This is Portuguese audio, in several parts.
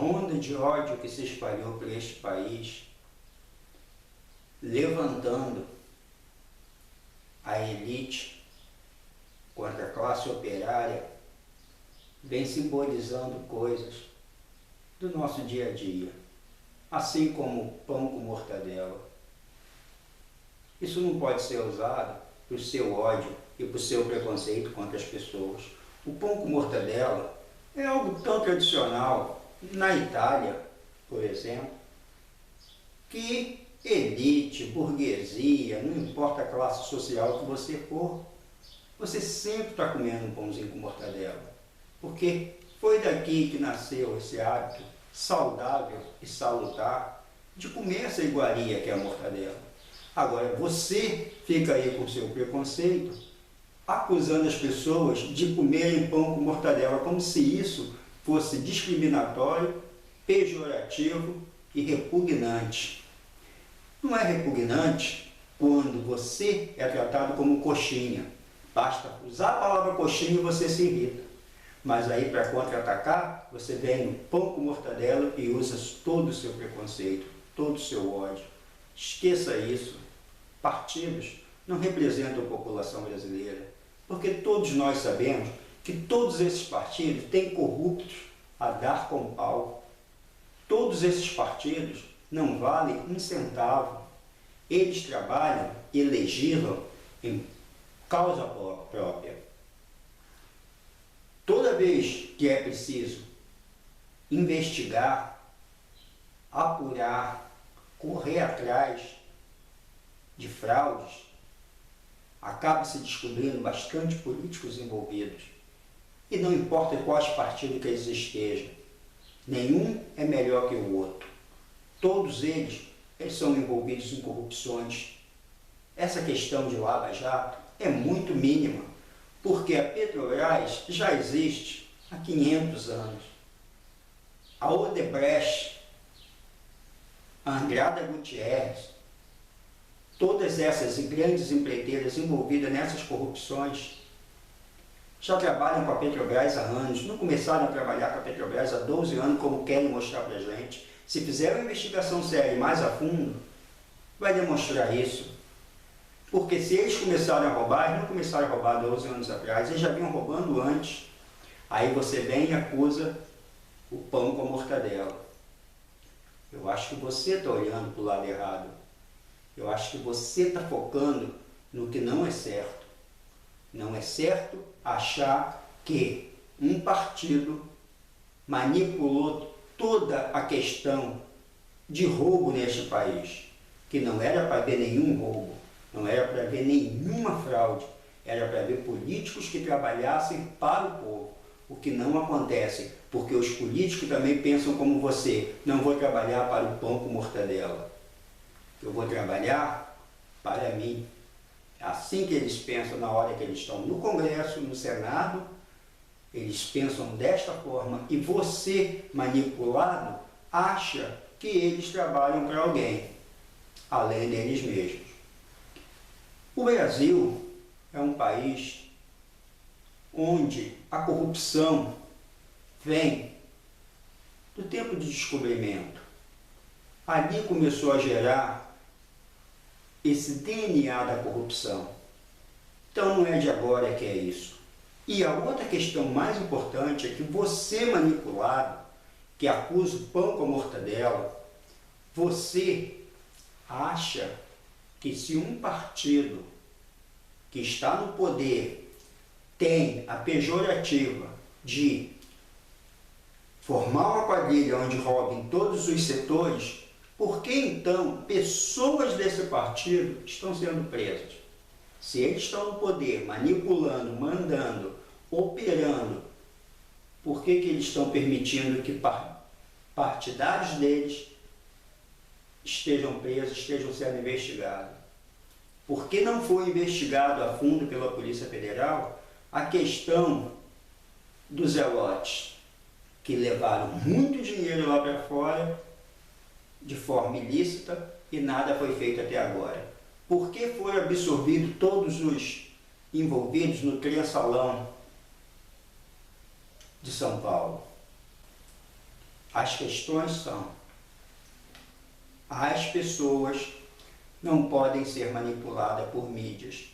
onda de ódio que se espalhou por este país, levantando a elite contra a classe operária, vem simbolizando coisas do nosso dia a dia, assim como o pão com mortadela. Isso não pode ser usado para o seu ódio e para o seu preconceito contra as pessoas. O pão com mortadela é algo tão tradicional na Itália, por exemplo, que elite, burguesia, não importa a classe social que você for, você sempre está comendo um pãozinho com mortadela. Porque foi daqui que nasceu esse hábito saudável e salutar de comer essa iguaria que é a mortadela. Agora, você fica aí com o seu preconceito, acusando as pessoas de comerem pão com mortadela, como se isso fosse discriminatório, pejorativo e repugnante. Não é repugnante quando você é tratado como coxinha. Basta usar a palavra coxinha e você se irrita. Mas aí, para contra-atacar, você vem no pão com mortadela e usa todo o seu preconceito, todo o seu ódio. Esqueça isso. Partidos não representam a população brasileira, porque todos nós sabemos que todos esses partidos têm corruptos a dar com pau. Todos esses partidos não valem um centavo. Eles trabalham e legislam em causa própria. Toda vez que é preciso investigar, apurar, correr atrás de fraudes, acaba se descobrindo bastante políticos envolvidos. E não importa quais partidos que eles estejam, nenhum é melhor que o outro. Todos eles são envolvidos em corrupções. Essa questão de Lava Jato é muito mínima, porque a Petrobras já existe há 500 anos. A Odebrecht, a Andrada Gutierrez, todas essas grandes empreiteiras envolvidas nessas corrupções já trabalham com a Petrobras há anos, não começaram a trabalhar com a Petrobras há 12 anos, como querem mostrar para a gente. Se fizer uma investigação séria e mais a fundo, vai demonstrar isso. Porque se eles começaram a roubar, eles não começaram a roubar 12 anos atrás, eles já vinham roubando antes. Aí você vem e acusa o pão com a mortadela. Eu acho que você está olhando para o lado errado. Eu acho que você está focando no que não é certo. Não é certo achar que um partido manipulou toda a questão de roubo neste país, que não era para ver nenhum roubo, não era para ver nenhuma fraude, era para ver políticos que trabalhassem para o povo, o que não acontece, porque os políticos também pensam como você, não vou trabalhar para o pão com mortadela, eu vou trabalhar para mim. É assim que eles pensam na hora que eles estão no Congresso, no Senado, eles pensam desta forma, e você, manipulado, acha que eles trabalham para alguém, além deles mesmos. O Brasil é um país onde a corrupção vem do tempo de descobrimento. Ali começou a gerar esse DNA da corrupção. Então não é de agora que é isso. E a outra questão mais importante é que você, manipulado, que acusa o pão com a mortadela, você acha que se um partido que está no poder tem a pejorativa de formar uma quadrilha onde roubem todos os setores, por que então pessoas desse partido estão sendo presas? Se eles estão no poder, manipulando, mandando, operando, por que eles estão permitindo que partidários deles estejam presos, estejam sendo investigados? Por que não foi investigado a fundo pela Polícia Federal a questão dos zelotes, que levaram muito dinheiro lá para fora de forma ilícita e nada foi feito até agora? Por que foi absorvido todos os envolvidos no Transalão de São Paulo? As questões são: as pessoas não podem ser manipuladas por mídias,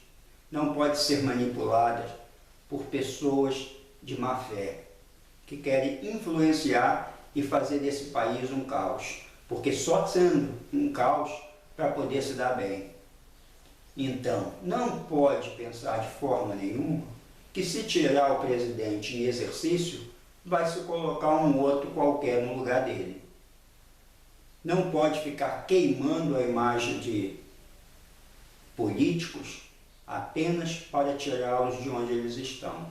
não podem ser manipuladas por pessoas de má fé, que querem influenciar e fazer desse país um caos, porque só sendo um caos para poder se dar bem. Então, não pode pensar de forma nenhuma que se tirar o presidente em exercício, vai se colocar um outro qualquer no lugar dele. Não pode ficar queimando a imagem de políticos apenas para tirá-los de onde eles estão.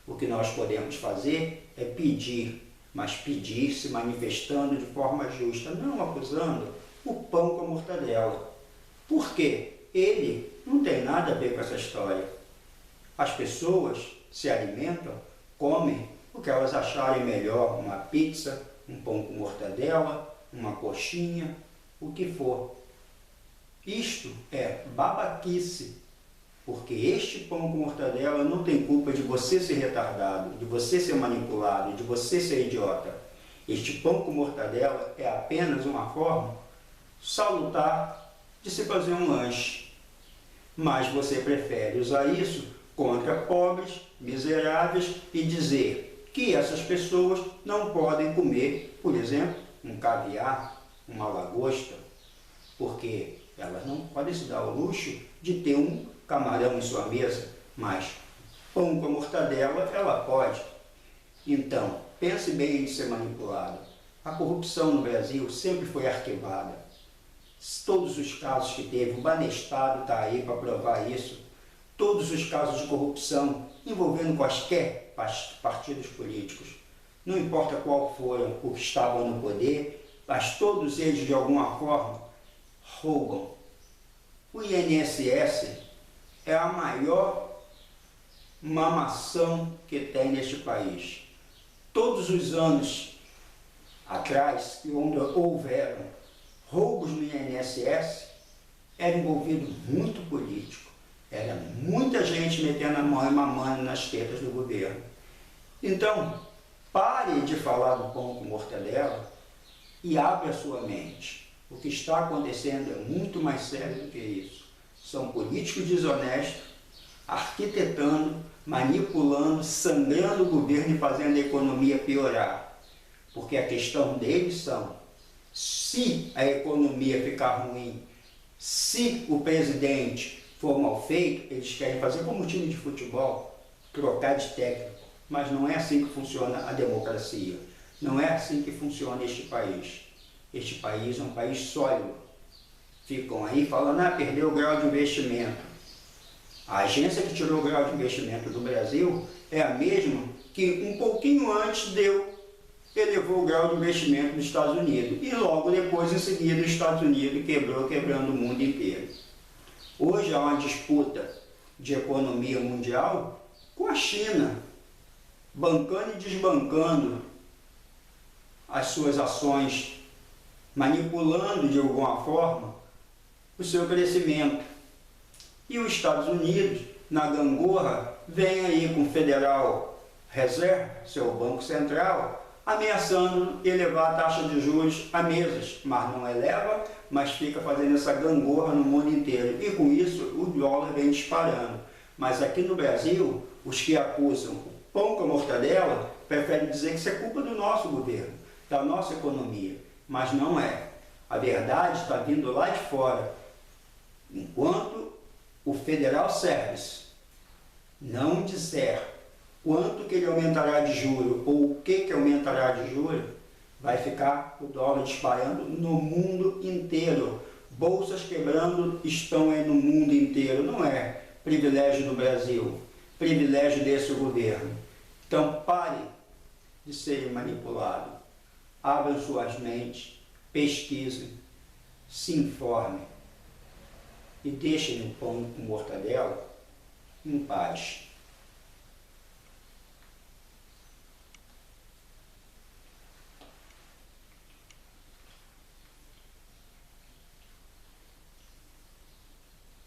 O que nós podemos fazer é pedir, mas pedir se manifestando de forma justa, não acusando o pão com a mortadela. Por quê? Ele não tem nada a ver com essa história. As pessoas se alimentam, comem o que elas acharem melhor, uma pizza, um pão com mortadela, uma coxinha, o que for. Isto é babaquice, porque este pão com mortadela não tem culpa de você ser retardado, de você ser manipulado, de você ser idiota. Este pão com mortadela é apenas uma forma salutar de se fazer um lanche. Mas você prefere usar isso contra pobres, miseráveis e dizer que essas pessoas não podem comer, por exemplo, um caviar, uma lagosta, porque elas não podem se dar o luxo de ter um camarão em sua mesa, mas pão com mortadela ela pode. Então, pense bem em ser manipulado. A corrupção no Brasil sempre foi arquivada. Todos os casos que teve, o Banestado está aí para provar isso, todos os casos de corrupção envolvendo quaisquer partidos políticos, não importa qual foram os que estavam no poder, mas todos eles de alguma forma roubam. O INSS é a maior mamação que tem neste país. Todos os anos atrás, onde houveram roubos no INSS, era envolvido muito político. Era muita gente metendo a mão e mamando nas tetas do governo. Então, pare de falar do pão com mortadela e abra a sua mente. O que está acontecendo é muito mais sério do que isso. São políticos desonestos, arquitetando, manipulando, sangrando o governo e fazendo a economia piorar. Porque a questão deles são: se a economia ficar ruim, se o presidente for mal feito, eles querem fazer como um time de futebol, trocar de técnico. Mas não é assim que funciona a democracia. Não é assim que funciona este país. Este país é um país sólido. Ficam aí falando, perdeu o grau de investimento. A agência que tirou o grau de investimento do Brasil é a mesma que um pouquinho antes elevou o grau de investimento dos Estados Unidos. E logo depois, em seguida, os Estados Unidos quebrando o mundo inteiro. Hoje há uma disputa de economia mundial com a China, bancando e desbancando as suas ações, manipulando de alguma forma o seu crescimento. E os Estados Unidos, na gangorra, vem aí com o Federal Reserve, seu Banco Central, ameaçando elevar a taxa de juros a mesas, mas não eleva, mas fica fazendo essa gangorra no mundo inteiro. E com isso o dólar vem disparando. Mas aqui no Brasil, os que acusam o pão com a mortadela preferem dizer que isso é culpa do nosso governo, da nossa economia. Mas não é. A verdade está vindo lá de fora. Enquanto o Federal Service não disser quanto que ele aumentará de juro ou o que aumentará de juro, vai ficar o dólar disparando no mundo inteiro. Bolsas quebrando estão aí no mundo inteiro. Não é privilégio do Brasil, privilégio desse governo. Então pare de serem manipulados. Abram suas mentes, pesquisem, se informem e deixem o pão com mortadela em paz.